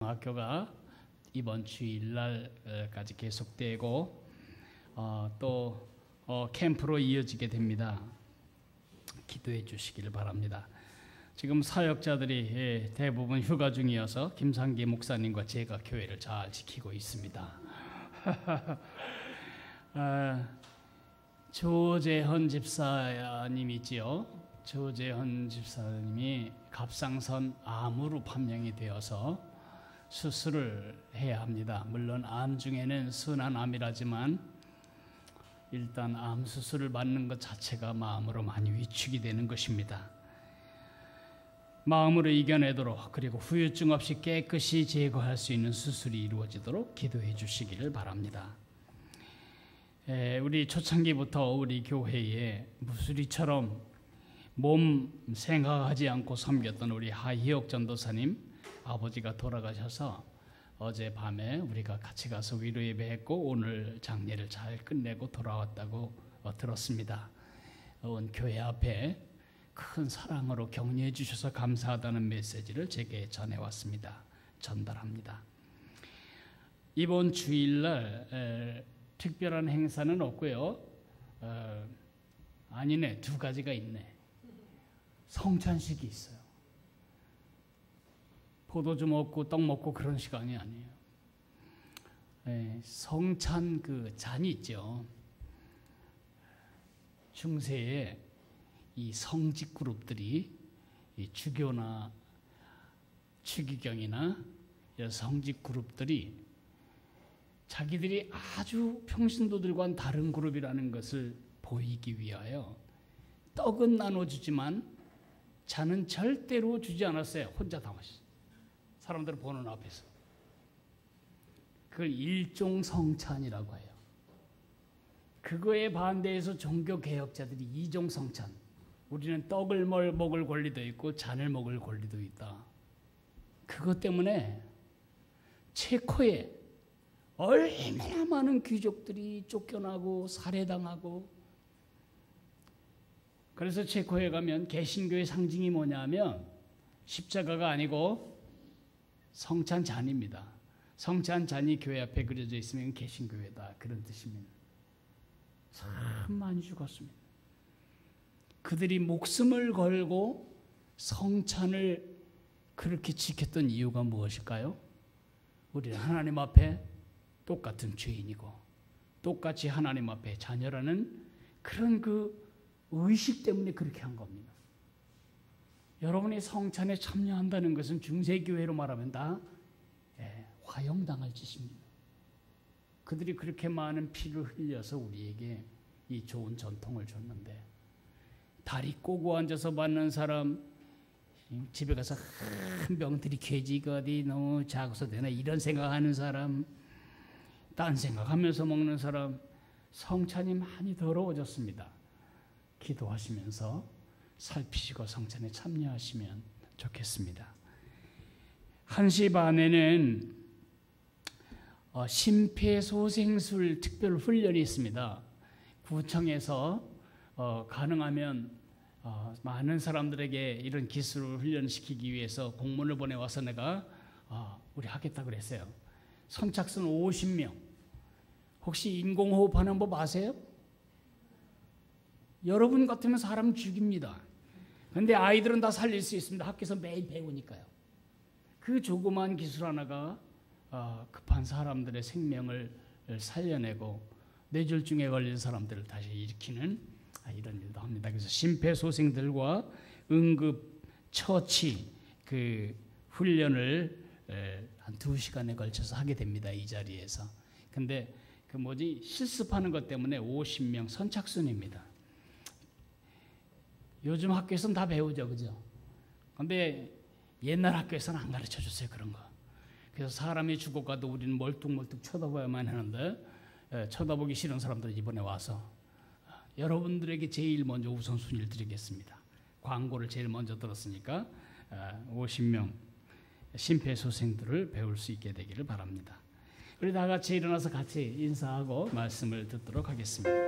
학교가 이번 주일날까지 계속되고 또 캠프로 이어지게 됩니다. 기도해 주시기를 바랍니다. 지금 사역자들이 대부분 휴가 중이어서 김상기 목사님과 제가 교회를 잘 지키고 있습니다. 조재헌 집사님이지요. 조재헌 집사님이 갑상선 암으로 판명이 되어서 수술을 해야 합니다. 물론 암 중에는 순한 암이라지만 일단 암 수술을 받는 것 자체가 마음으로 많이 위축이 되는 것입니다. 마음으로 이겨내도록 그리고 후유증 없이 깨끗이 제거할 수 있는 수술이 이루어지도록 기도해 주시기를 바랍니다. 우리 초창기부터 우리 교회에 무수리처럼 몸 생각하지 않고 섬겼던 우리 하희옥 전도사님 아버지가 돌아가셔서 어젯밤에 우리가 같이 가서 위로 예배했고 오늘 장례를 잘 끝내고 돌아왔다고 들었습니다. 온 교회 앞에 큰 사랑으로 격려해 주셔서 감사하다는 메시지를 제게 전해왔습니다. 전달합니다. 이번 주일날 특별한 행사는 없고요. 아니네, 두 가지가 있네. 성찬식이 있어요. 포도주 먹고 떡 먹고 그런 시간이 아니에요. 성찬 그 잔이 있죠. 중세에 이 성직 그룹들이 이 주교나 추기경이나 성직 그룹들이 자기들이 아주 평신도들과는 다른 그룹이라는 것을 보이기 위하여 떡은 나눠주지만 잔은 절대로 주지 않았어요. 혼자 다 마셨어요. 사람들 보는 앞에서. 그걸 일종 성찬이라고 해요. 그거에 반대해서 종교개혁자들이 이종 성찬. 우리는 떡을 먹을 권리도 있고 잔을 먹을 권리도 있다. 그것 때문에 체코에 얼마나 많은 귀족들이 쫓겨나고 살해당하고, 그래서 체코에 가면 개신교의 상징이 뭐냐면 십자가가 아니고 성찬잔입니다. 성찬잔이 교회 앞에 그려져 있으면 개신교회다, 그런 뜻입니다. 참 많이 죽었습니다. 그들이 목숨을 걸고 성찬을 그렇게 지켰던 이유가 무엇일까요? 우리는 하나님 앞에 똑같은 죄인이고 똑같이 하나님 앞에 자녀라는 그런 그 의식 때문에 그렇게 한 겁니다. 여러분이 성찬에 참여한다는 것은 중세교회로 말하면 다 화형당할 짓입니다. 그들이 그렇게 많은 피를 흘려서 우리에게 이 좋은 전통을 줬는데, 다리 꼬고 앉아서 받는 사람, 집에 가서 한 병들이 돼지가 어디 너무 작아서 되나 이런 생각하는 사람, 딴 생각하면서 먹는 사람, 성찬이 많이 더러워졌습니다. 기도하시면서 살피시고 성찬에 참여하시면 좋겠습니다. 1시 반에는 심폐소생술 특별 훈련이 있습니다. 구청에서 가능하면 많은 사람들에게 이런 기술을 훈련시키기 위해서 공문을 보내와서 내가 우리 하겠다 그랬어요. 선착순 50명. 혹시 인공호흡하는 법 아세요? 여러분 같으면 사람 죽입니다. 그런데 아이들은 다 살릴 수 있습니다. 학교에서 매일 배우니까요. 그 조그만 기술 하나가 급한 사람들의 생명을 살려내고 뇌졸중에 걸린 사람들을 다시 일으키는 이런 일도 합니다. 그래서 심폐소생들과 응급 처치 그 훈련을 한 2시간에 걸쳐서 하게 됩니다. 이 자리에서. 근데 실습하는 것 때문에 50명 선착순입니다. 요즘 학교에서는 다 배우죠, 그죠? 근데 옛날 학교에서는 안 가르쳐 줬어요, 그런 거. 그래서 사람이 죽어가도 우리는 멀뚱멀뚱 쳐다봐야만 하는데, 쳐다보기 싫은 사람들이 이번에 와서 여러분들에게 제일 먼저 우선순위를 드리겠습니다. 광고를 제일 먼저 들었으니까 50명 심폐소생들을 배울 수 있게 되기를 바랍니다. 우리 다 같이 일어나서 같이 인사하고 말씀을 듣도록 하겠습니다.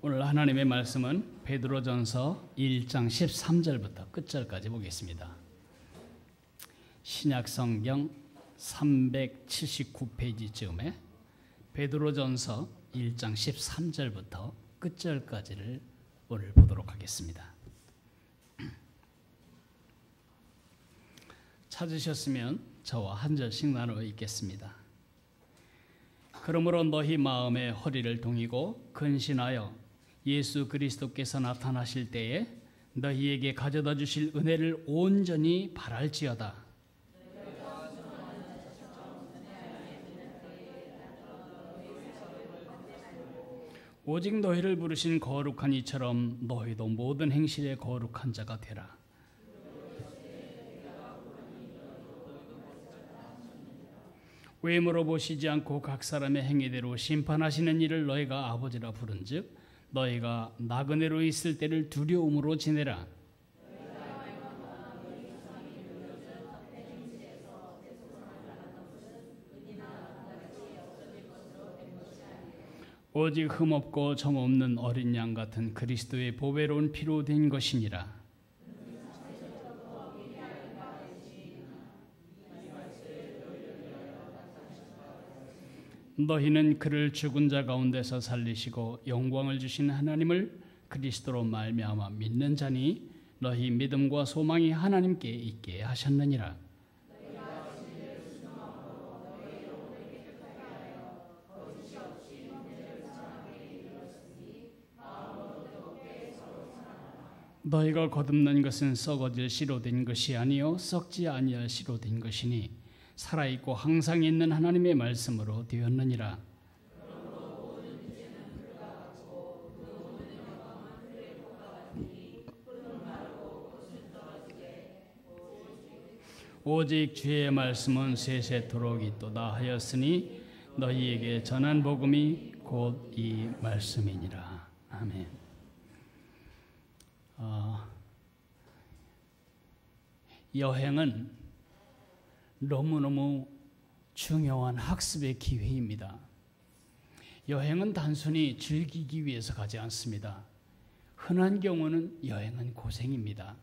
오늘 하나님의 말씀은 베드로전서 1장 13절부터 끝절까지 보겠습니다. 신약성경 379페이지쯤에 베드로전서 1장 13절부터 끝절까지를 오늘 보도록 하겠습니다. 찾으셨으면 저와 한 절씩 나누어 읽겠습니다. 그러므로 너희 마음의 허리를 동이고 근신하여 예수 그리스도께서 나타나실 때에 너희에게 가져다 주실 은혜를 온전히 바랄지어다. 오직 너희를 부르신 거룩한 이처럼 너희도 모든 행실에 거룩한 자가 되라. 외모로 보시지 않고 각 사람의 행위대로 심판하시는 이를 너희가 아버지라 부른즉 너희가 나그네로 있을 때를 두려움으로 지내라. 오직 흠없고 정없는 어린 양 같은 그리스도의 보배로운 피로 된 것이니라. 너희는 그를 죽은 자 가운데서 살리시고 영광을 주신 하나님을 그리스도로 말미암아 믿는 자니 너희 믿음과 소망이 하나님께 있게 하셨느니라. 너희가 거듭난 것은 썩어질 씨로 된 것이 아니요 썩지 아니할 씨로 된 것이니 살아있고 항상 있는 하나님의 말씀으로 되었느니라. 오직 주의 말씀은 세세토록 있도다 하였으니 너희에게 전한 복음이 곧 이 말씀이니라. 아멘. 여행은 너무너무 중요한 학습의 기회입니다. 여행은 단순히 즐기기 위해서 가지 않습니다. 흔한 경우는 여행은 고생입니다.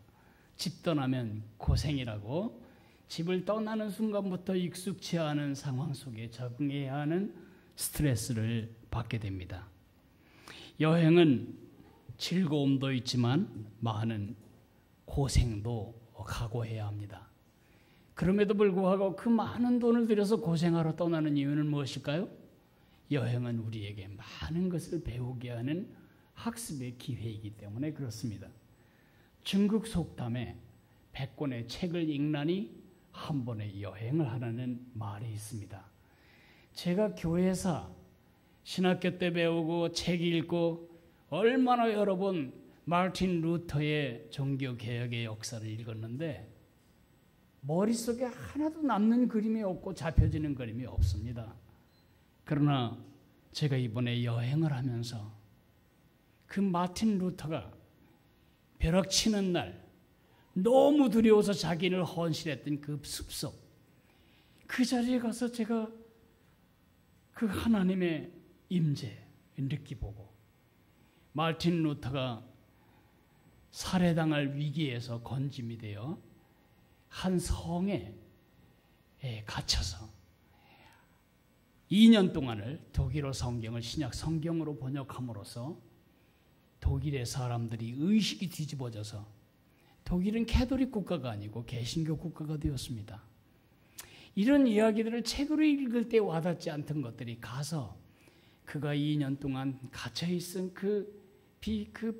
집 떠나면 고생이라고 집을 떠나는 순간부터 익숙치 않은 상황 속에 적응해야 하는 스트레스를 받게 됩니다. 여행은 즐거움도 있지만 많은 고생도 각오해야 합니다. 그럼에도 불구하고 그 많은 돈을 들여서 고생하러 떠나는 이유는 무엇일까요? 여행은 우리에게 많은 것을 배우게 하는 학습의 기회이기 때문에 그렇습니다. 중국 속담에 100권의 책을 읽나니 한 번의 여행을 하라는 말이 있습니다. 제가 교회에서 신학교 때 배우고 책 읽고 얼마나 여러 번 마르틴 루터의 종교개혁의 역사를 읽었는데 머릿속에 하나도 남는 그림이 없고 잡혀지는 그림이 없습니다. 그러나 제가 이번에 여행을 하면서 그 마틴 루터가 벼락치는 날 너무 두려워서 자기를 헌신했던 그 숲속 그 자리에 가서 제가 그 하나님의 임재 느끼보고 마틴 루터가 살해당할 위기에서 건짐이 되어 한 성에 갇혀서 2년 동안을 독일어 성경을 신약 성경으로 번역함으로써 독일의 사람들이 의식이 뒤집어져서 독일은 캐톨릭 국가가 아니고 개신교 국가가 되었습니다. 이런 이야기들을 책으로 읽을 때 와닿지 않던 것들이 가서 그가 2년 동안 갇혀있은 그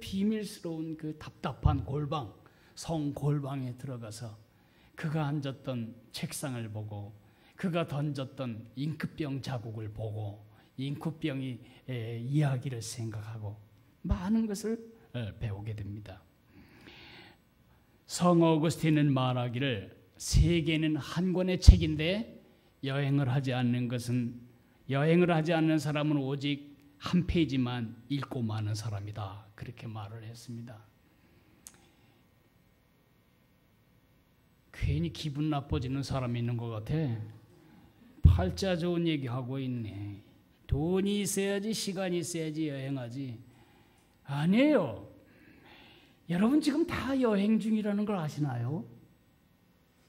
비밀스러운 그 답답한 골방, 성 골방에 들어가서 그가 앉았던 책상을 보고 그가 던졌던 잉크병 자국을 보고 잉크병이 이야기를 생각하고 많은 것을 배우게 됩니다. 성 어거스틴은 말하기를 세계는 한 권의 책인데 여행을 하지 않는 사람은 오직 한 페이지만 읽고 마는 사람이다. 그렇게 말을 했습니다. 괜히 기분 나빠지는 사람이 있는 것 같아. 팔자 좋은 얘기하고 있네. 돈이 있어야지 시간이 있어야지 여행하지. 아니에요. 여러분 지금 다 여행 중이라는 걸 아시나요?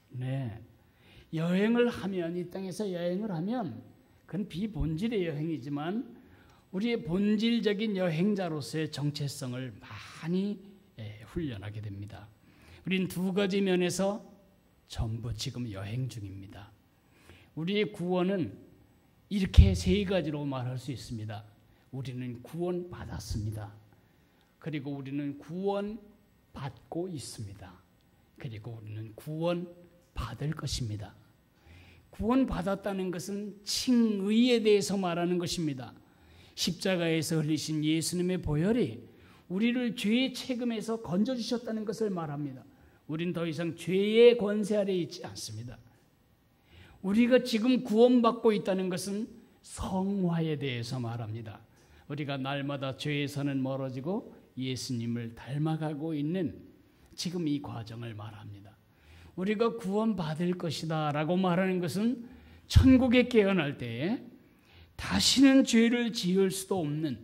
네. 여행을 하면, 이 땅에서 여행을 하면 그건 비본질의 여행이지만 우리의 본질적인 여행자로서의 정체성을 많이 훈련하게 됩니다. 우린 두 가지 면에서 전부 지금 여행 중입니다. 우리의 구원은 이렇게 세 가지로 말할 수 있습니다. 우리는 구원 받았습니다. 그리고 우리는 구원 받고 있습니다. 그리고 우리는 구원 받을 것입니다. 구원 받았다는 것은 칭의에 대해서 말하는 것입니다. 십자가에서 흘리신 예수님의 보혈이 우리를 죄의 책임에서 건져주셨다는 것을 말합니다. 우린 더 이상 죄의 권세 아래에 있지 않습니다. 우리가 지금 구원받고 있다는 것은 성화에 대해서 말합니다. 우리가 날마다 죄에서는 멀어지고 예수님을 닮아가고 있는 지금 이 과정을 말합니다. 우리가 구원받을 것이다 라고 말하는 것은 천국에 깨어날 때에 다시는 죄를 지을 수도 없는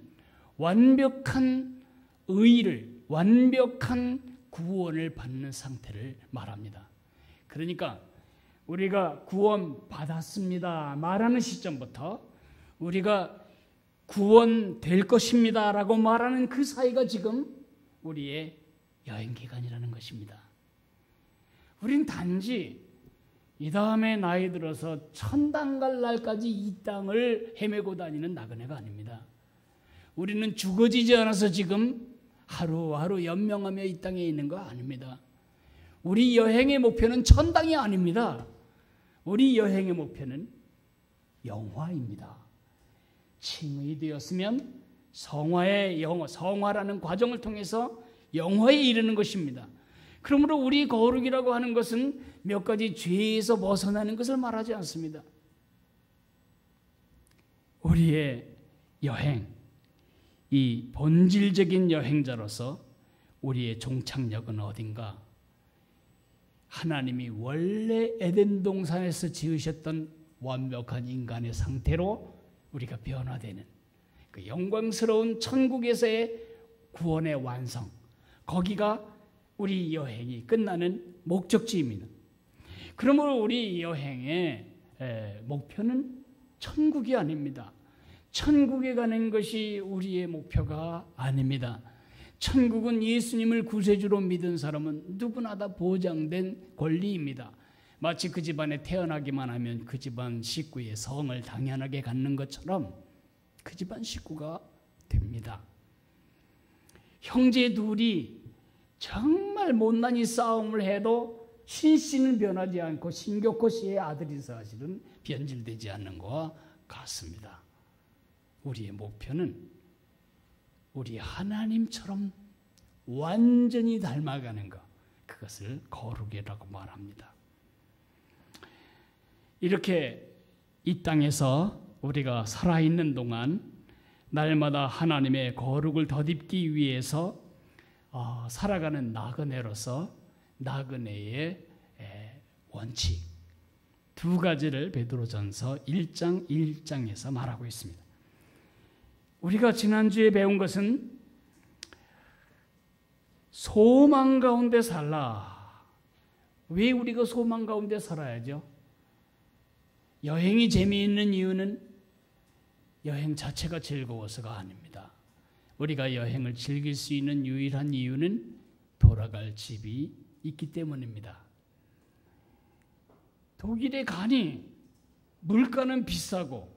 완벽한 의를, 완벽한 구원을 받는 상태를 말합니다. 그러니까 우리가 구원받았습니다 말하는 시점부터 우리가 구원될 것입니다 라고 말하는 그 사이가 지금 우리의 여행기간이라는 것입니다. 우린 단지 이 다음에 나이 들어서 천당 갈 날까지 이 땅을 헤매고 다니는 나그네가 아닙니다. 우리는 죽어지지 않아서 지금 하루하루 연명하며 이 땅에 있는 거 아닙니다. 우리 여행의 목표는 천당이 아닙니다. 우리 여행의 목표는 영화입니다. 칭의 되었으면 성화라는 과정을 통해서 영화에 이르는 것입니다. 그러므로 우리 거룩이라고 하는 것은 몇 가지 죄에서 벗어나는 것을 말하지 않습니다. 우리의 여행, 이 본질적인 여행자로서 우리의 종착역은 어딘가? 하나님이 원래 에덴 동산에서 지으셨던 완벽한 인간의 상태로 우리가 변화되는 그 영광스러운 천국에서의 구원의 완성, 거기가 우리 여행이 끝나는 목적지입니다. 그러므로 우리 여행의 목표는 천국이 아닙니다. 천국에 가는 것이 우리의 목표가 아닙니다. 천국은 예수님을 구세주로 믿은 사람은 누구나 다 보장된 권리입니다. 마치 그 집안에 태어나기만 하면 그 집안 식구의 성을 당연하게 갖는 것처럼 그 집안 식구가 됩니다. 형제 둘이 정말 못난이 싸움을 해도 신씨는 변하지 않고 신교코 씨의 아들이 사실은 변질되지 않는 것과 같습니다. 우리의 목표는 우리 하나님처럼 완전히 닮아가는 것, 그것을 거룩이라고 말합니다. 이렇게 이 땅에서 우리가 살아있는 동안 날마다 하나님의 거룩을 덧입기 위해서 살아가는 나그네로서 나그네의 원칙 두 가지를 베드로전서 1장 1장에서 말하고 있습니다. 우리가 지난주에 배운 것은 소망 가운데 살라. 왜 우리가 소망 가운데 살아야죠? 여행이 재미있는 이유는 여행 자체가 즐거워서가 아닙니다. 우리가 여행을 즐길 수 있는 유일한 이유는 돌아갈 집이 있기 때문입니다. 독일에 가니 물가는 비싸고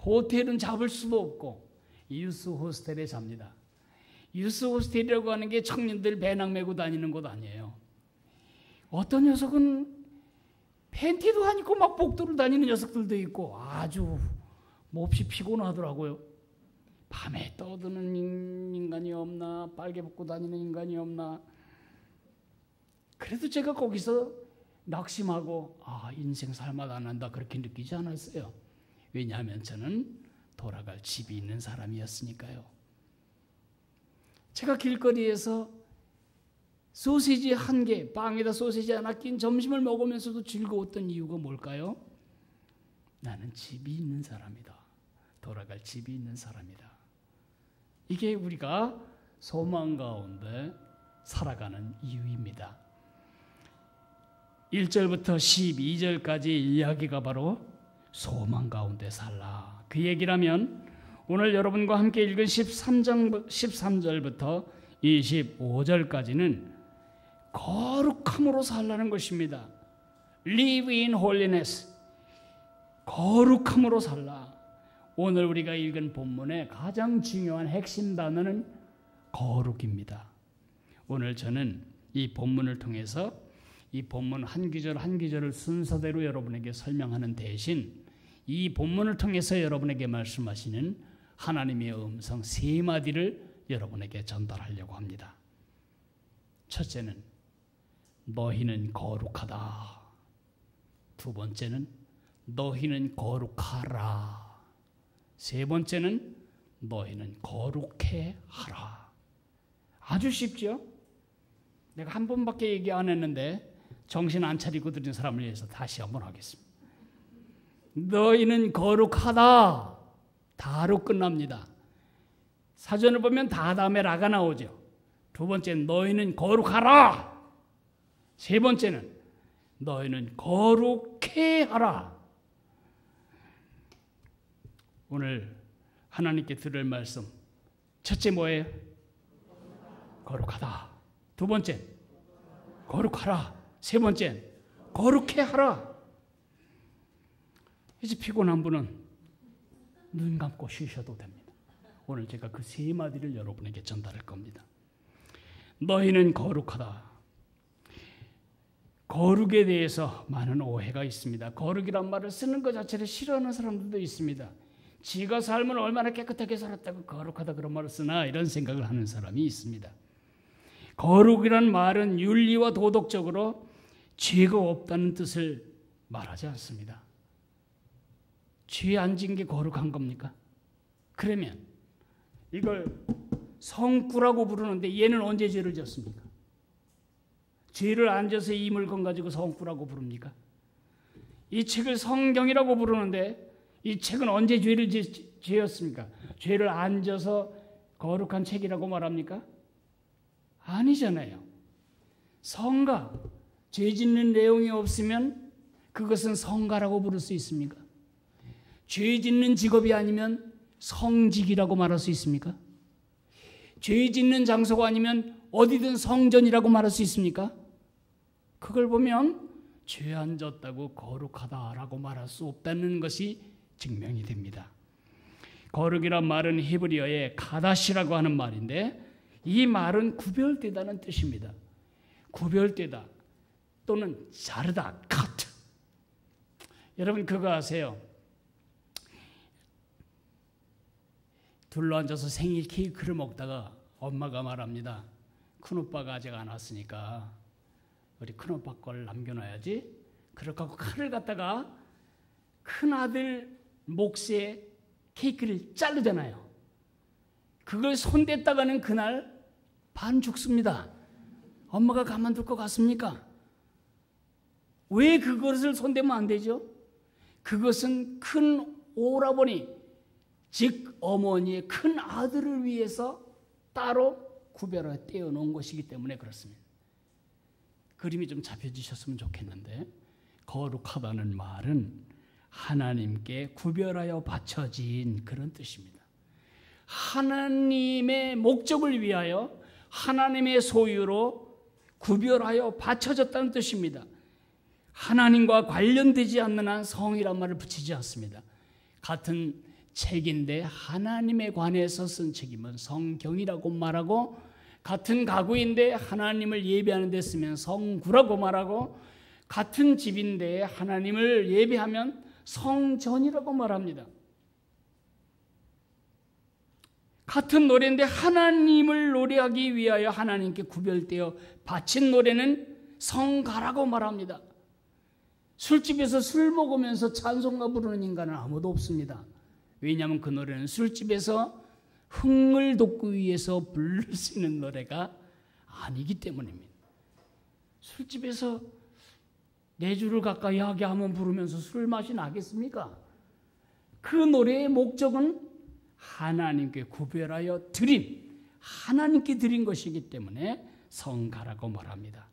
호텔은 잡을 수도 없고 유스 호스텔에 잡니다. 유스 호스텔이라고 하는 게 청년들 배낭 메고 다니는 곳 아니에요. 어떤 녀석은 팬티도 안 입고 막 복도를 다니는 녀석들도 있고 아주 몹시 피곤하더라고요. 밤에 떠드는 인간이 없나, 빨개 벗고 다니는 인간이 없나. 그래도 제가 거기서 낙심하고 인생 살맛 안 난다 그렇게 느끼지 않았어요. 왜냐하면 저는 돌아갈 집이 있는 사람이었으니까요. 제가 길거리에서 소시지 한 개, 빵에다 소시지 하나 낀 점심을 먹으면서도 즐거웠던 이유가 뭘까요? 나는 집이 있는 사람이다. 돌아갈 집이 있는 사람이다. 이게 우리가 소망 가운데 살아가는 이유입니다. 1절부터 12절까지 이야기가 바로 소망 가운데 살라. 그 얘기라면 오늘 여러분과 함께 읽은 13절부터 25절까지는 거룩함으로 살라는 것입니다. Live in holiness. 거룩함으로 살라. 오늘 우리가 읽은 본문의 가장 중요한 핵심 단어는 거룩입니다. 오늘 저는 이 본문을 통해서 이 본문 한 구절 한 구절을 순서대로 여러분에게 설명하는 대신 이 본문을 통해서 여러분에게 말씀하시는 하나님의 음성 세 마디를 여러분에게 전달하려고 합니다. 첫째는 너희는 거룩하다. 두 번째는 너희는 거룩하라. 세 번째는 너희는 거룩해 하라. 아주 쉽죠? 내가 한 번밖에 얘기 안 했는데 정신 안 차리고 들은 사람을 위해서 다시 한번 하겠습니다. 너희는 거룩하다. 다로 끝납니다. 사전을 보면 다 다음에 라가 나오죠. 두 번째는 너희는 거룩하라. 세 번째는 너희는 거룩해 하라. 오늘 하나님께 들을 말씀 첫째 뭐예요? 거룩하다. 두 번째 거룩하라. 세 번째 거룩해 하라. 이제 피곤한 분은 눈 감고 쉬셔도 됩니다. 오늘 제가 그 세 마디를 여러분에게 전달할 겁니다. 너희는 거룩하다. 거룩에 대해서 많은 오해가 있습니다. 거룩이란 말을 쓰는 것 자체를 싫어하는 사람들도 있습니다. 지가 삶을 얼마나 깨끗하게 살았다고 거룩하다 그런 말을 쓰나 이런 생각을 하는 사람이 있습니다. 거룩이란 말은 윤리와 도덕적으로 죄가 없다는 뜻을 말하지 않습니다. 죄 안 지은 게 거룩한 겁니까? 그러면 이걸 성구라고 부르는데 얘는 언제 죄를 지었습니까? 죄를 안 져서 이 물건 가지고 성구라고 부릅니까? 이 책을 성경이라고 부르는데 이 책은 언제 죄를 지었습니까? 죄를 안 져서 거룩한 책이라고 말합니까? 아니잖아요. 성가, 죄 짓는 내용이 없으면 그것은 성가라고 부를 수 있습니까? 죄 짓는 직업이 아니면 성직이라고 말할 수 있습니까? 죄 짓는 장소가 아니면 어디든 성전이라고 말할 수 있습니까? 그걸 보면 죄 안 졌다고 거룩하다라고 말할 수 없다는 것이 증명이 됩니다. 거룩이란 말은 히브리어의 가다시라고 하는 말인데 이 말은 구별되다는 뜻입니다. 구별되다 또는 자르다, cut. 여러분 그거 아세요? 둘러앉아서 생일 케이크를 먹다가 엄마가 말합니다. 큰오빠가 아직 안 왔으니까 우리 큰오빠 걸 남겨놔야지. 그렇게 하고 칼을 갖다가 큰아들 몫에 케이크를 자르잖아요. 그걸 손댔다가는 그날 반 죽습니다. 엄마가 가만둘 것 같습니까? 왜 그것을 손대면 안 되죠? 그것은 큰 오라버니, 즉 어머니의 큰 아들을 위해서 따로 구별해 떼어놓은 것이기 때문에 그렇습니다. 그림이 좀 잡혀지셨으면 좋겠는데 거룩하다는 말은 하나님께 구별하여 바쳐진 그런 뜻입니다. 하나님의 목적을 위하여 하나님의 소유로 구별하여 바쳐졌다는 뜻입니다. 하나님과 관련되지 않는 한 성이란 말을 붙이지 않습니다. 같은 책인데 하나님에 관해서 쓴 책이면 성경이라고 말하고 같은 가구인데 하나님을 예배하는 데 쓰면 성구라고 말하고 같은 집인데 하나님을 예배하면 성전이라고 말합니다. 같은 노래인데 하나님을 노래하기 위하여 하나님께 구별되어 바친 노래는 성가라고 말합니다. 술집에서 술 먹으면서 찬송가 부르는 인간은 아무도 없습니다. 왜냐하면 그 노래는 술집에서 흥을 돋기 위해서 부를 수 있는 노래가 아니기 때문입니다. 술집에서 내주를 가까이 하게 하면 부르면서 술 맛이 나겠습니까? 그 노래의 목적은 하나님께 구별하여 드림, 하나님께 드린 것이기 때문에 성가라고 말합니다.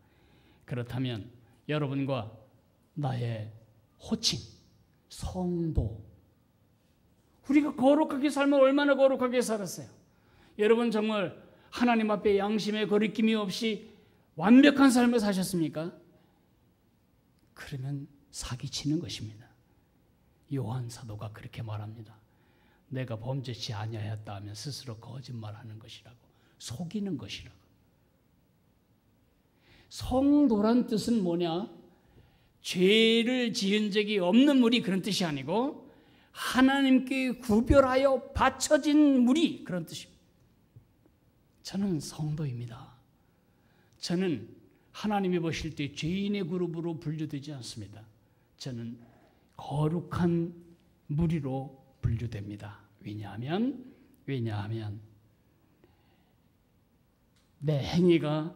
그렇다면 여러분과 나의 호칭, 성도, 우리가 거룩하게 살면 얼마나 거룩하게 살았어요? 여러분 정말 하나님 앞에 양심의 거리낌이 없이 완벽한 삶을 사셨습니까? 그러면 사기치는 것입니다. 요한 사도가 그렇게 말합니다. 내가 범죄치 아니하였다 하면 스스로 거짓말하는 것이라고, 속이는 것이라고. 성도란 뜻은 뭐냐? 죄를 지은 적이 없는 무리, 그런 뜻이 아니고 하나님께 구별하여 바쳐진 무리, 그런 뜻입니다. 저는 성도입니다. 저는 하나님이 보실 때 죄인의 그룹으로 분류되지 않습니다. 저는 거룩한 무리로 분류됩니다. 왜냐하면 내 행위가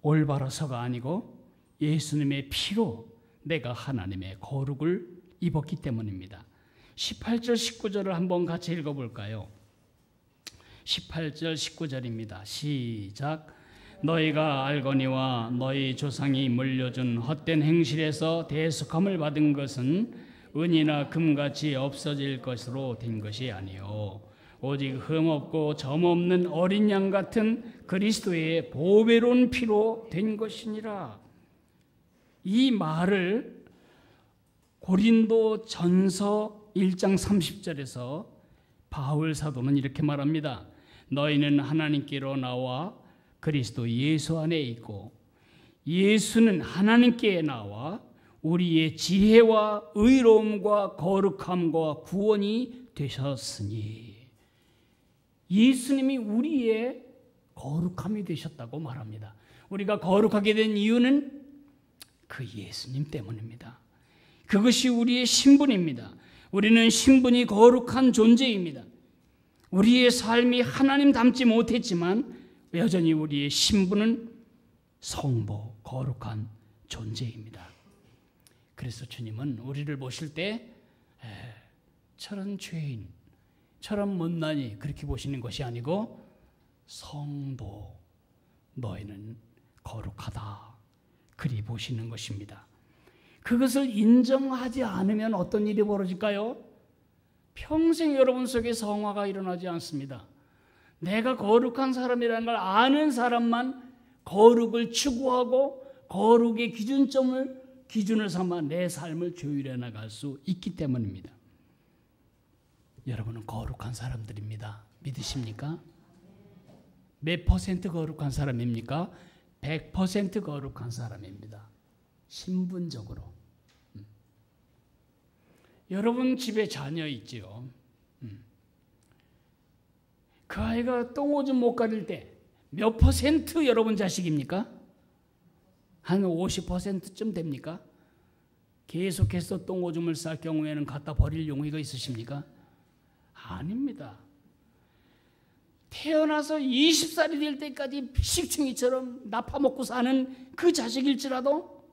올바라서가 아니고 예수님의 피로 내가 하나님의 거룩을 입었기 때문입니다. 18절 19절을 한번 같이 읽어볼까요? 18절 19절입니다. 시작. 너희가 알거니와 너희 조상이 물려준 헛된 행실에서 대속함을 받은 것은 은이나 금같이 없어질 것으로 된 것이 아니요 오직 흠없고 점없는 어린 양 같은 그리스도의 보배로운 피로 된 것이니라. 이 말을 고린도 전서 1장 30절에서 바울 사도는 이렇게 말합니다. 너희는 하나님께로 나와 그리스도 예수 안에 있고 예수는 하나님께 나와 우리의 지혜와 의로움과 거룩함과 구원이 되셨으니, 예수님이 우리의 거룩함이 되셨다고 말합니다. 우리가 거룩하게 된 이유는 그 예수님 때문입니다. 그것이 우리의 신분입니다. 우리는 신분이 거룩한 존재입니다. 우리의 삶이 하나님 닮지 못했지만 여전히 우리의 신분은 성보, 거룩한 존재입니다. 그래서 주님은 우리를 보실 때 저런 죄인, 저런 못난이 그렇게 보시는 것이 아니고 성도, 너희는 거룩하다, 그리 보시는 것입니다. 그것을 인정하지 않으면 어떤 일이 벌어질까요? 평생 여러분 속에 성화가 일어나지 않습니다. 내가 거룩한 사람이라는 걸 아는 사람만 거룩을 추구하고 거룩의 기준을 삼아 내 삶을 조율해 나갈 수 있기 때문입니다. 여러분은 거룩한 사람들입니다. 믿으십니까? 몇 퍼센트 거룩한 사람입니까? 100% 거룩한 사람입니다. 신분적으로. 여러분 집에 자녀 있지요. 그 아이가 똥오줌 못 가릴 때 몇 퍼센트 여러분 자식입니까? 한 50%쯤 됩니까? 계속해서 똥오줌을 쌀 경우에는 갖다 버릴 용의가 있으십니까? 아닙니다. 태어나서 20살이 될 때까지 식충이처럼 나파먹고 사는 그 자식일지라도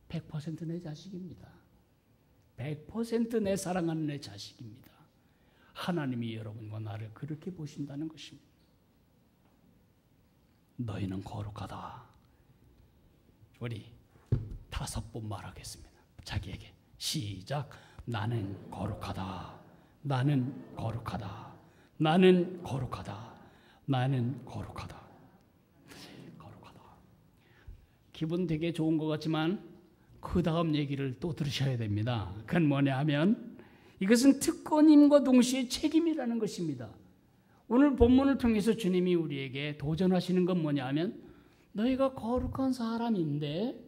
100% 내 자식입니다. 100% 내 사랑하는 내 자식입니다. 하나님이 여러분과 나를 그렇게 보신다는 것입니다. 너희는 거룩하다. 우리 5번 말하겠습니다. 자기에게 시작. 나는 거룩하다. 나는 거룩하다. 나는 거룩하다. 나는 거룩하다. 거룩하다. 기분 되게 좋은 것 같지만 그 다음 얘기를 또 들으셔야 됩니다. 그건 뭐냐 하면 이것은 특권임과 동시에 책임이라는 것입니다. 오늘 본문을 통해서 주님이 우리에게 도전하시는 건 뭐냐 하면 너희가 거룩한 사람인데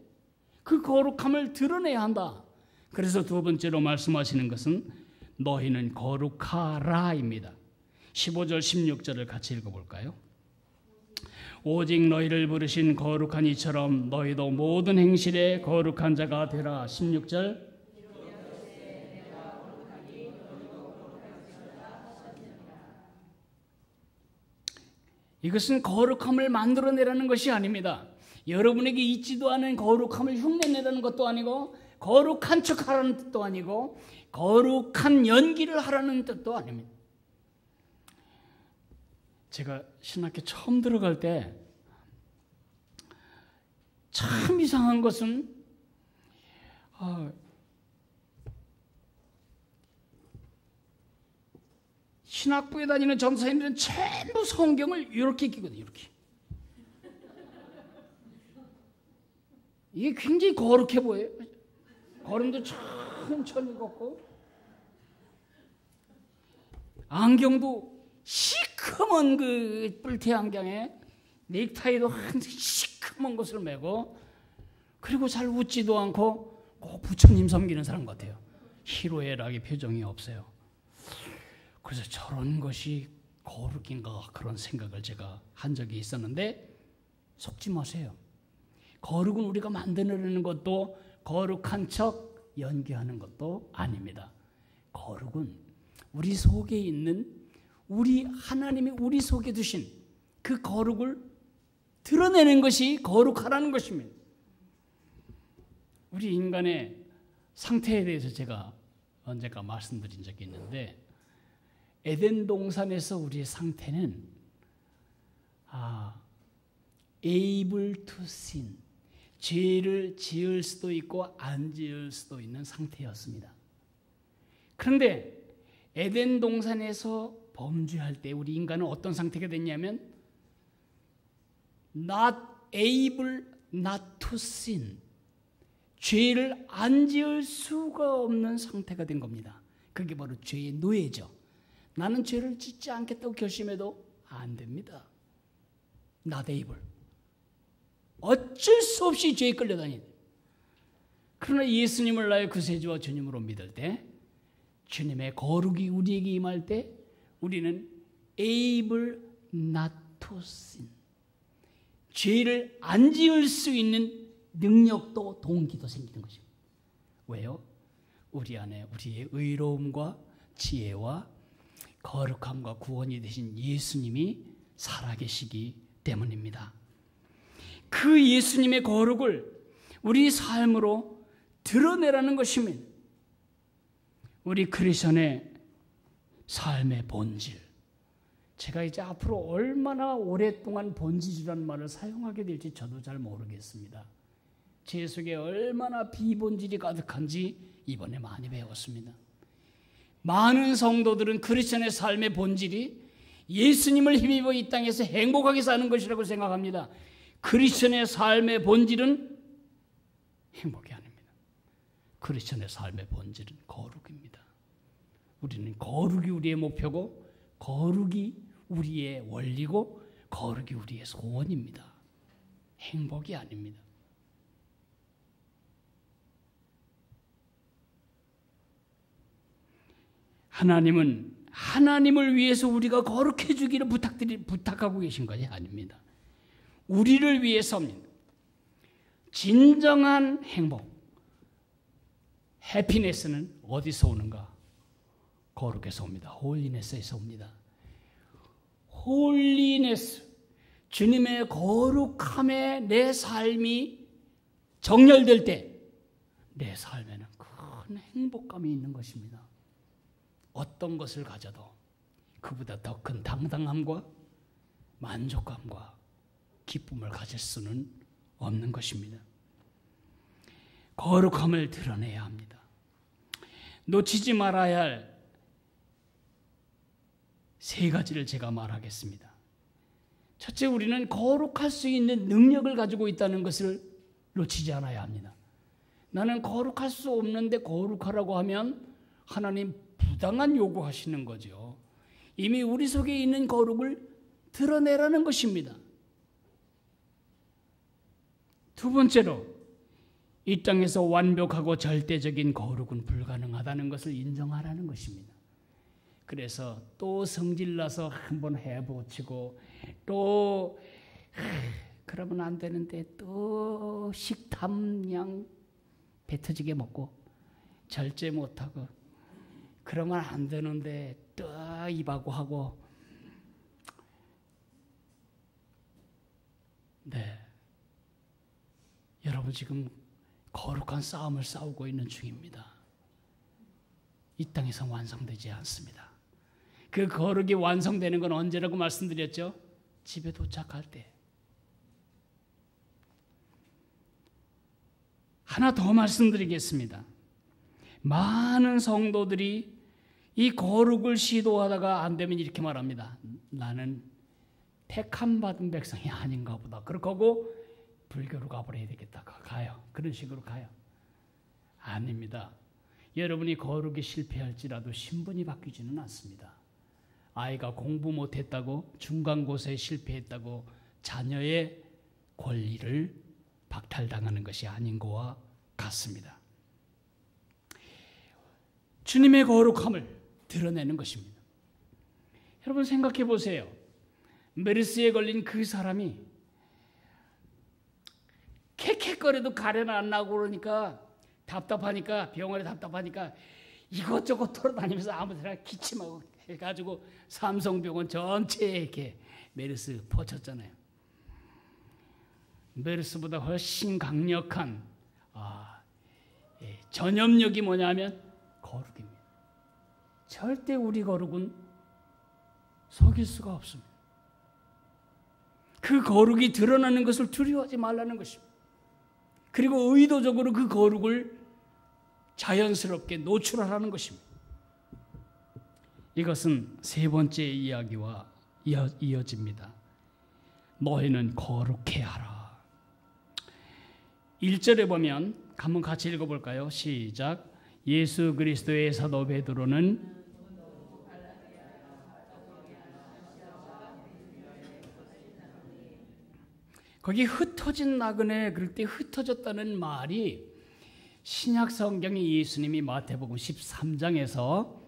그 거룩함을 드러내야 한다. 그래서 두 번째로 말씀하시는 것은 너희는 거룩하라입니다. 15절 16절을 같이 읽어볼까요? 오직 너희를 부르신 거룩한 이처럼 너희도 모든 행실에 거룩한 자가 되라. 16절 이것은 거룩함을 만들어내라는 것이 아닙니다. 여러분에게 있지도 않은 거룩함을 흉내내라는 것도 아니고 거룩한 척하라는 뜻도 아니고 거룩한 연기를 하라는 뜻도 아닙니다. 제가 신학교 처음 들어갈 때 참 이상한 것은 신학부에 다니는 전사님들은 전부 성경을 이렇게 읽거든요. 이렇게. 이게 굉장히 거룩해 보여요. 걸음도 천천히 걷고 안경도 시커먼 그 뿔테 안경에 넥타이도 항상 시커먼 것을 메고 그리고 잘 웃지도 않고 꼭 부처님 섬기는 사람 같아요. 희로애락의 표정이 없어요. 그래서 저런 것이 거룩인가 그런 생각을 제가 한 적이 있었는데 속지 마세요. 거룩은 우리가 만들어내는 것도 거룩한 척 연기하는 것도 아닙니다. 거룩은 우리 속에 있는 하나님이 우리 속에 두신 그 거룩을 드러내는 것이 거룩하라는 것입니다. 우리 인간의 상태에 대해서 제가 언젠가 말씀드린 적이 있는데 에덴 동산에서 우리의 상태는 able to sin, 죄를 지을 수도 있고 안 지을 수도 있는 상태였습니다. 그런데 에덴 동산에서 범죄할 때 우리 인간은 어떤 상태가 됐냐면 not able not to sin, 죄를 안 지을 수가 없는 상태가 된 겁니다. 그게 바로 죄의 노예죠. 나는 죄를 짓지 않겠다고 결심해도 안 됩니다. not able. 어쩔 수 없이 죄에 끌려다니는. 그러나 예수님을 나의 구세주와 주님으로 믿을 때 주님의 거룩이 우리에게 임할 때 우리는 able not to sin, 죄를 안 지을 수 있는 능력도 동기도 생기는 것입니다. 왜요? 우리 안에 우리의 의로움과 지혜와 거룩함과 구원이 되신 예수님이 살아계시기 때문입니다. 그 예수님의 거룩을 우리 삶으로 드러내라는 것입니다. 우리 크리스천의 삶의 본질. 제가 이제 앞으로 얼마나 오랫동안 본질이라는 말을 사용하게 될지 저도 잘 모르겠습니다. 제 속에 얼마나 비본질이 가득한지 이번에 많이 배웠습니다. 많은 성도들은 크리스천의 삶의 본질이 예수님을 힘입어 이 땅에서 행복하게 사는 것이라고 생각합니다. 크리스천의 삶의 본질은 행복이 아닙니다. 크리스천의 삶의 본질은 거룩입니다. 우리는 거룩이 우리의 목표고 거룩이 우리의 원리고 거룩이 우리의 소원입니다. 행복이 아닙니다. 하나님은 하나님을 위해서 우리가 거룩해 주기를 부탁하고 계신 것이 아닙니다. 우리를 위해서입니다. 진정한 행복, 해피니스는 어디서 오는가? 거룩에서 옵니다. 홀리네스에서 옵니다. 홀리네스, 주님의 거룩함에 내 삶이 정렬될 때 내 삶에는 큰 행복감이 있는 것입니다. 어떤 것을 가져도 그보다 더 큰 당당함과 만족감과 기쁨을 가질 수는 없는 것입니다. 거룩함을 드러내야 합니다. 놓치지 말아야 할 세 가지를 제가 말하겠습니다. 첫째, 우리는 거룩할 수 있는 능력을 가지고 있다는 것을 놓치지 않아야 합니다. 나는 거룩할 수 없는데 거룩하라고 하면 하나님 부당한 요구하시는 거죠. 이미 우리 속에 있는 거룩을 드러내라는 것입니다. 두 번째로, 이 땅에서 완벽하고 절대적인 거룩은 불가능하다는 것을 인정하라는 것입니다. 그래서 또 성질나서 한번 해보치고 또 그러면 안 되는데 또 식탐량 배 터지게 먹고 절제 못하고 그러면 안 되는데 또 입하고 하고 네, 여러분 지금 거룩한 싸움을 싸우고 있는 중입니다. 이 땅에서 완성되지 않습니다. 그 거룩이 완성되는 건 언제라고 말씀드렸죠? 집에 도착할 때. 하나 더 말씀드리겠습니다. 많은 성도들이 이 거룩을 시도하다가 안 되면 이렇게 말합니다. 나는 택함 받은 백성이 아닌가 보다. 그렇게 하고 불교로 가버려야 되겠다. 가요. 그런 식으로 가요. 아닙니다. 여러분이 거룩에 실패할지라도 신분이 바뀌지는 않습니다. 아이가 공부 못했다고 중간고사에 실패했다고 자녀의 권리를 박탈당하는 것이 아닌 것과 같습니다. 주님의 거룩함을 드러내는 것입니다. 여러분 생각해 보세요. 메르스에 걸린 그 사람이 캑캑거려도 가래는 안 나고 그러니까 답답하니까 병원에 답답하니까 이것저것 돌아다니면서 아무 데나 기침하고 해가지고 삼성병원 전체에 이렇게 메르스 퍼쳤잖아요. 메르스보다 훨씬 강력한 전염력이 뭐냐면 거룩입니다. 절대 우리 거룩은 속일 수가 없습니다. 그 거룩이 드러나는 것을 두려워하지 말라는 것입니다. 그리고 의도적으로 그 거룩을 자연스럽게 노출하라는 것입니다. 이것은 세 번째 이야기와 이어집니다. 너희는 거룩해야 하라. 1절에 보면 한번 같이 읽어볼까요? 시작. 예수 그리스도의 사도 베드로는 거기 흩어진 나그네 그럴 때 흩어졌다는 말이 신약 성경에 예수님이 마태복음 13장에서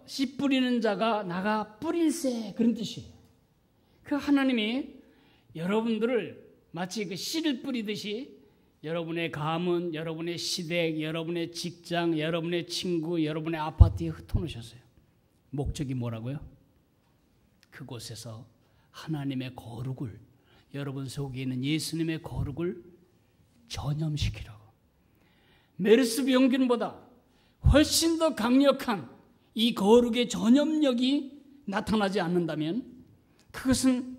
씨 뿌리는 자가 나가 뿌릴세 그런 뜻이에요. 그 하나님이 여러분들을 마치 그 씨를 뿌리듯이 여러분의 가문, 여러분의 시댁, 여러분의 직장, 여러분의 친구, 여러분의 아파트에 흩어놓으셨어요. 목적이 뭐라고요? 그곳에서 하나님의 거룩을, 여러분 속에 있는 예수님의 거룩을 전염시키라고. 메르스 병균보다 훨씬 더 강력한 이 거룩의 전염력이 나타나지 않는다면 그것은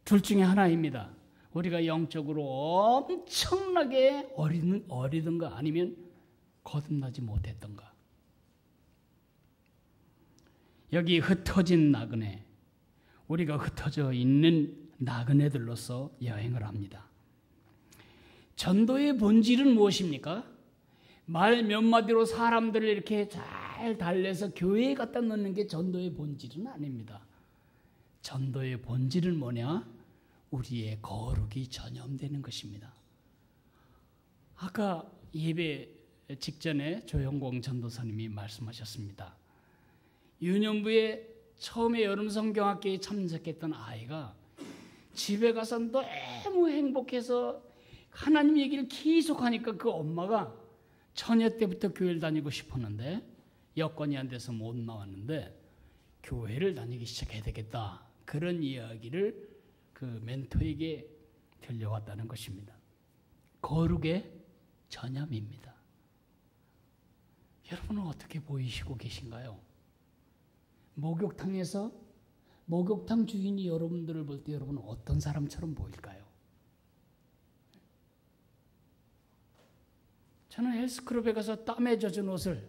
둘 중에 하나입니다. 우리가 영적으로 엄청나게 어리든가 아니면 거듭나지 못했던가. 여기 흩어진 나그네, 우리가 흩어져 있는 나그네들로서 여행을 합니다. 전도의 본질은 무엇입니까? 말 몇 마디로 사람들을 이렇게 잘 달래서 교회에 갖다 놓는 게 전도의 본질은 아닙니다. 전도의 본질은 뭐냐? 우리의 거룩이 전염되는 것입니다. 아까 예배 직전에 조영공 전도사님이 말씀하셨습니다. 유년부에 처음에 여름 성경학교에 참석했던 아이가 집에 가서 너무 행복해서 하나님 얘기를 계속하니까 그 엄마가 처녀 때부터 교회를 다니고 싶었는데 여건이 안 돼서 못 나왔는데 교회를 다니기 시작해야 되겠다. 그런 이야기를 그 멘토에게 들려왔다는 것입니다. 거룩의 전염입니다. 여러분은 어떻게 보이시고 계신가요? 목욕탕에서 목욕탕 주인이 여러분들을 볼 때 여러분은 어떤 사람처럼 보일까요? 저는 헬스클럽에 가서 땀에 젖은 옷을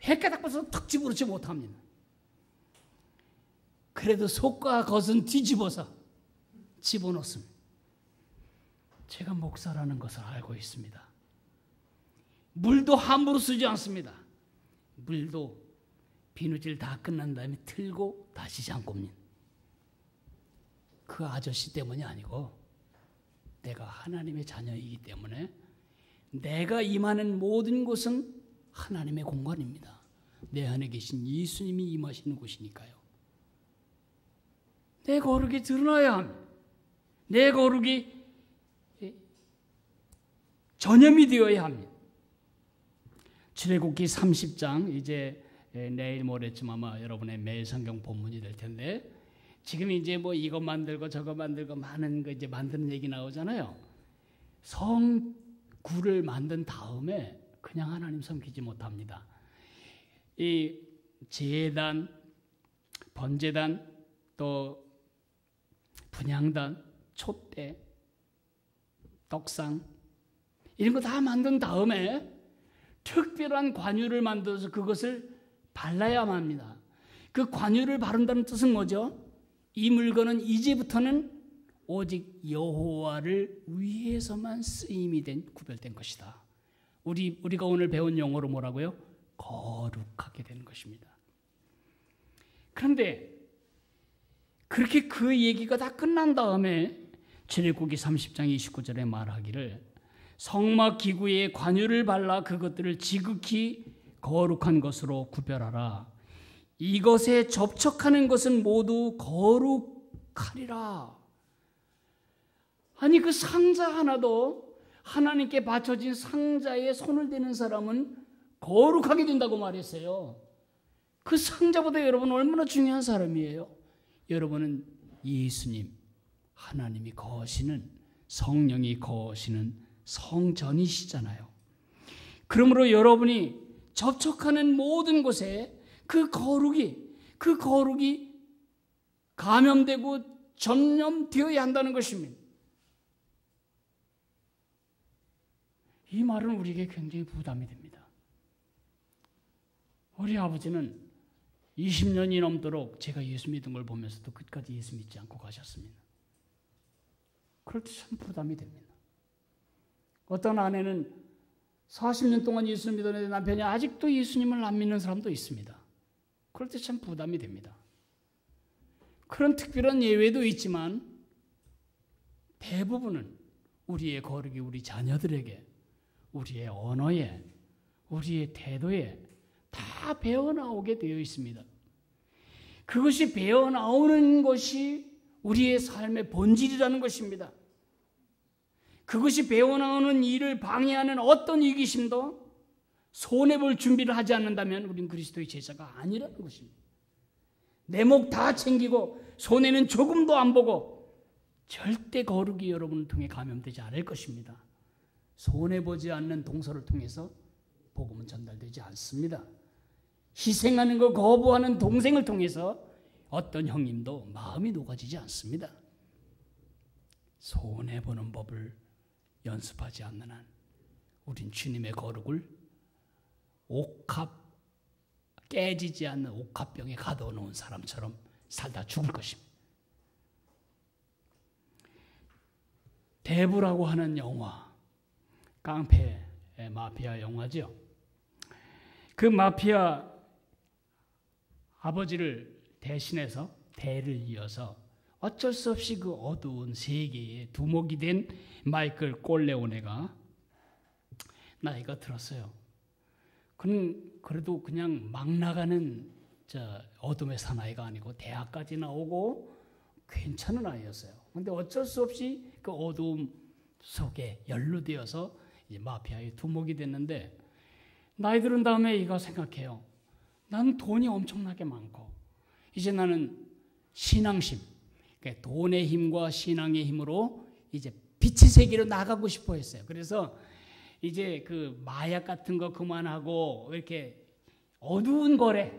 햇가닥 벗어서 턱 집어넣지 못합니다. 그래도 속과 겉은 뒤집어서 집어넣습니다. 제가 목사라는 것을 알고 있습니다. 물도 함부로 쓰지 않습니다. 물도 비누질 다 끝난 다음에 틀고 다시 잠굽니다. 그 아저씨 때문이 아니고 내가 하나님의 자녀이기 때문에 내가 임하는 모든 곳은 하나님의 공간입니다. 내 안에 계신 예수님이 임하시는 곳이니까요. 내 거룩이 드러나야 합니다. 내 거룩이 전염이 되어야 합니다. 출애굽기 30장 이제 내일 모레쯤 아마 여러분의 매일 성경 본문이 될 텐데 지금 이제 뭐 이거 만들고 저거 만들고 많은 거 이제 만드는 얘기 나오잖아요. 성구를 만든 다음에 그냥 하나님 섬기지 못합니다. 이 제단, 번제단, 또 분향단, 촛대, 떡상 이런 거 다 만든 다음에 특별한 관유를 만들어서 그것을 발라야만 합니다. 그 관유를 바른다는 뜻은 뭐죠? 이 물건은 이제부터는 오직 여호와를 위해서만 쓰임이 된 구별된 것이다. 우리가 오늘 배운 용어로 뭐라고요? 거룩하게 된 것입니다. 그런데 그렇게 그 얘기가 다 끝난 다음에 출애굽기 30장 29절에 말하기를 성막 기구에 관유를 발라 그것들을 지극히 거룩한 것으로 구별하라. 이것에 접촉하는 것은 모두 거룩하리라. 아니 그 상자 하나도 하나님께 바쳐진 상자에 손을 대는 사람은 거룩하게 된다고 말했어요. 그 상자보다 여러분 얼마나 중요한 사람이에요. 여러분은 예수님, 하나님이 거하시는, 성령이 거하시는 성전이시잖아요. 그러므로 여러분이 접촉하는 모든 곳에 그 거룩이 감염되고 전염되어야 한다는 것입니다. 이 말은 우리에게 굉장히 부담이 됩니다. 우리 아버지는 20년이 넘도록 제가 예수 믿은 걸 보면서도 끝까지 예수 믿지 않고 가셨습니다. 그럴 때 참 부담이 됩니다. 어떤 아내는 40년 동안 예수를 믿었는데 남편이 아직도 예수님을 안 믿는 사람도 있습니다. 그럴 때 참 부담이 됩니다. 그런 특별한 예외도 있지만 대부분은 우리의 거룩이 우리 자녀들에게, 우리의 언어에, 우리의 태도에 다 배어나오게 되어 있습니다. 그것이 배어나오는 것이 우리의 삶의 본질이라는 것입니다. 그것이 배어나오는 일을 방해하는 어떤 이기심도 손해볼 준비를 하지 않는다면 우린 그리스도의 제자가 아니라는 것입니다. 내 목 다 챙기고 손해는 조금도 안 보고 절대 거룩이 여러분을 통해 감염되지 않을 것입니다. 손해보지 않는 동서를 통해서 복음은 전달되지 않습니다. 희생하는 거 거부하는 동생을 통해서 어떤 형님도 마음이 녹아지지 않습니다. 손해보는 법을 연습하지 않는 한 우린 주님의 거룩을 깨지지 않는 옥합병에 가둬놓은 사람처럼 살다 죽을 것입니다. 대부라고 하는 영화, 깡패의 마피아 영화죠. 그 마피아 아버지를 대신해서 대를 이어서 어쩔 수 없이 그 어두운 세계에 두목이 된 마이클 꼴레오네가 나이가 들었어요. 그래도 그냥 막 나가는 어둠의 사나이가 아니고 대학까지 나오고 괜찮은 아이였어요. 그런데 어쩔 수 없이 그 어두움 속에 연루되어서 이제 마피아의 두목이 됐는데 나이 들은 다음에 이거 생각해요. 나는 돈이 엄청나게 많고 이제 나는 신앙심, 그러니까 돈의 힘과 신앙의 힘으로 이제 빛의 세계로 나가고 싶어 했어요. 그래서 이제 그 마약 같은 거 그만하고 이렇게 어두운 거래,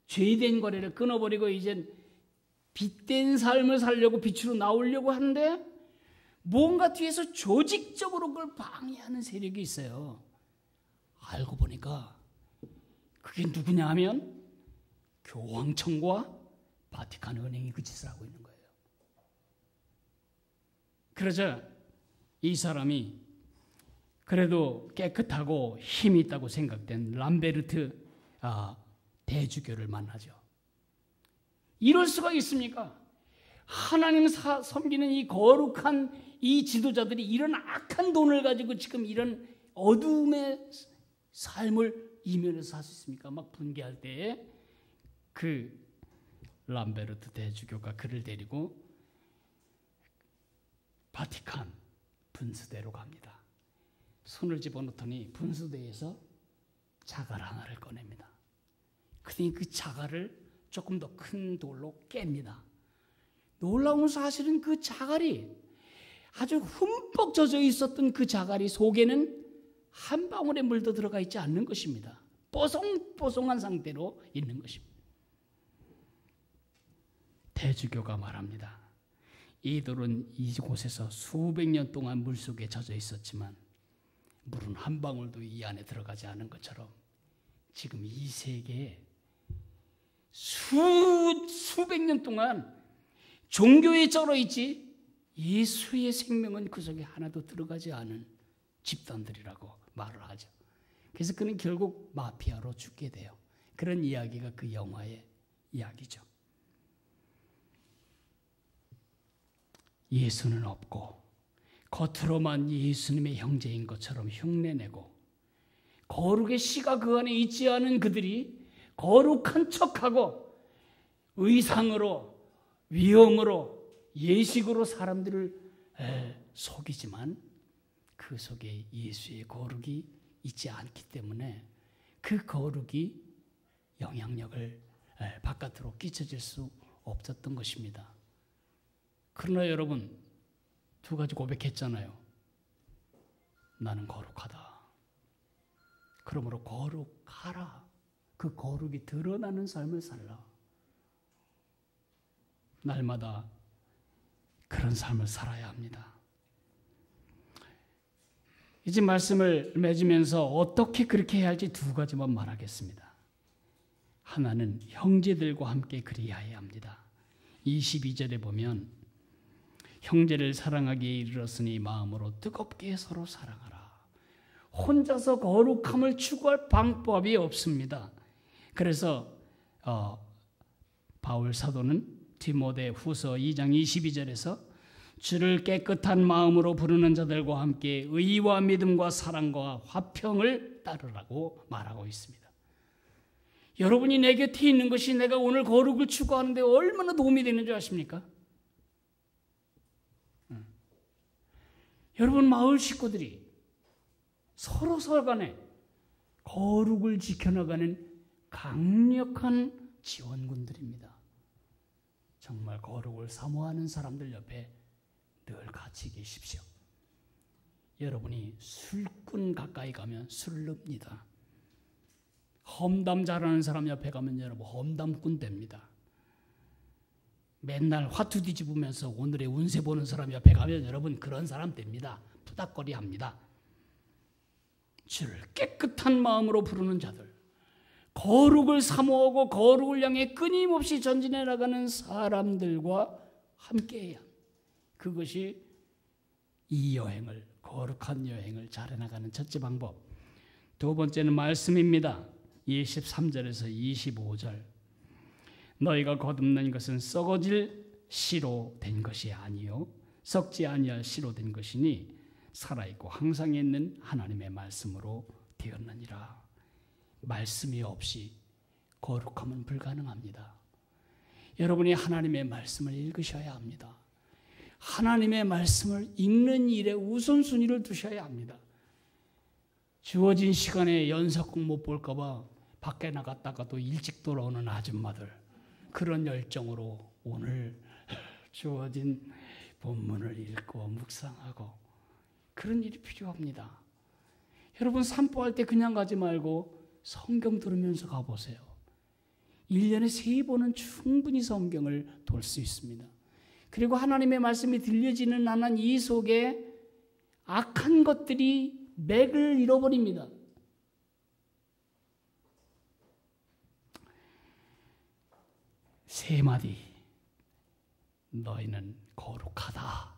죄된 거래를 끊어버리고 이제 빛된 삶을 살려고 빛으로 나오려고 하는데 뭔가 뒤에서 조직적으로 그걸 방해하는 세력이 있어요. 알고 보니까 그게 누구냐 하면 교황청과 바티칸 은행이 그 짓을 하고 있는 거예요. 그러자 이 사람이 그래도 깨끗하고 힘이 있다고 생각된 람베르트 대주교를 만나죠. 이럴 수가 있습니까? 하나님 섬기는 이 거룩한 이 지도자들이 이런 악한 돈을 가지고 지금 이런 어둠의 삶을 이면에서 살 수 있습니까? 막 분개할 때에 그 람베르트 대주교가 그를 데리고 바티칸 분수대로 갑니다. 손을 집어넣더니 분수대에서 자갈 하나를 꺼냅니다. 그러니 그 자갈을 조금 더 큰 돌로 깹니다. 놀라운 사실은 그 자갈이 아주 흠뻑 젖어 있었던 그 자갈이 속에는 한 방울의 물도 들어가 있지 않는 것입니다. 뽀송뽀송한 상태로 있는 것입니다. 대주교가 말합니다. 이들은 이곳에서 수백 년 동안 물속에 젖어 있었지만 물은 한 방울도 이 안에 들어가지 않은 것처럼 지금 이 세계에 수백 년 동안 종교에 쩔어 있지 예수의 생명은 그 속에 하나도 들어가지 않은 집단들이라고 말을 하죠. 그래서 그는 결국 마피아로 죽게 돼요. 그런 이야기가 그 영화의 이야기죠. 예수는 없고 겉으로만 예수님의 형제인 것처럼 흉내내고 거룩의 씨가 그 안에 있지 않은 그들이 거룩한 척하고 의상으로 위엄으로 예식으로 사람들을 속이지만 그 속에 예수의 거룩이 있지 않기 때문에 그 거룩이 영향력을 바깥으로 끼쳐질 수 없었던 것입니다. 그러나 여러분 두 가지 고백했잖아요. 나는 거룩하다. 그러므로 거룩하라. 그 거룩이 드러나는 삶을 살라. 날마다 그런 삶을 살아야 합니다. 이제 말씀을 맺으면서 어떻게 그렇게 해야 할지 두 가지만 말하겠습니다. 하나는 형제들과 함께 그리하여야 합니다. 22절에 보면 형제를 사랑하기에 이르렀으니 마음으로 뜨겁게 서로 사랑하라. 혼자서 거룩함을 추구할 방법이 없습니다. 그래서 바울 사도는 디모데 후서 2장 22절에서 주를 깨끗한 마음으로 부르는 자들과 함께 의와 믿음과 사랑과 화평을 따르라고 말하고 있습니다. 여러분이 내 곁에 있는 것이 내가 오늘 거룩을 추구하는데 얼마나 도움이 되는 줄 아십니까? 여러분 마을 식구들이 서로 간에 거룩을 지켜나가는 강력한 지원군들입니다. 정말 거룩을 사모하는 사람들 옆에 늘 같이 계십시오. 여러분이 술꾼 가까이 가면 술을 릅니다. 험담 잘하는 사람 옆에 가면 여러분 험담꾼 됩니다. 맨날 화투 뒤집으면서 오늘의 운세 보는 사람 옆에 가면 여러분 그런 사람 됩니다. 푸닥거리 합니다. 주를 깨끗한 마음으로 부르는 자들, 거룩을 사모하고 거룩을 향해 끊임없이 전진해 나가는 사람들과 함께해야 합니다. 그것이 이 여행을, 거룩한 여행을 잘해 나가는 첫째 방법. 두 번째는 말씀입니다. 23절에서 25절. 너희가 거듭난 것은 썩어질 씨로 된 것이 아니요 썩지 아니할 씨로 된 것이니 살아있고 항상 있는 하나님의 말씀으로 되었느니라. 말씀이 없이 거룩함은 불가능합니다. 여러분이 하나님의 말씀을 읽으셔야 합니다. 하나님의 말씀을 읽는 일에 우선순위를 두셔야 합니다. 주어진 시간에 연속극 못 볼까 봐 밖에 나갔다가도 일찍 돌아오는 아줌마들, 그런 열정으로 오늘 주어진 본문을 읽고 묵상하고 그런 일이 필요합니다. 여러분 산보할 때 그냥 가지 말고 성경 들으면서 가보세요. 1년에 3번은 충분히 성경을 돌 수 있습니다. 그리고 하나님의 말씀이 들려지는 한은 이 속에 악한 것들이 맥을 잃어버립니다. 세 마디. 너희는 거룩하다.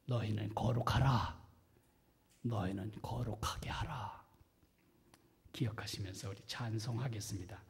너희는 거룩하라. 너희는 거룩하게 하라. 기억하시면서 우리 찬송하겠습니다.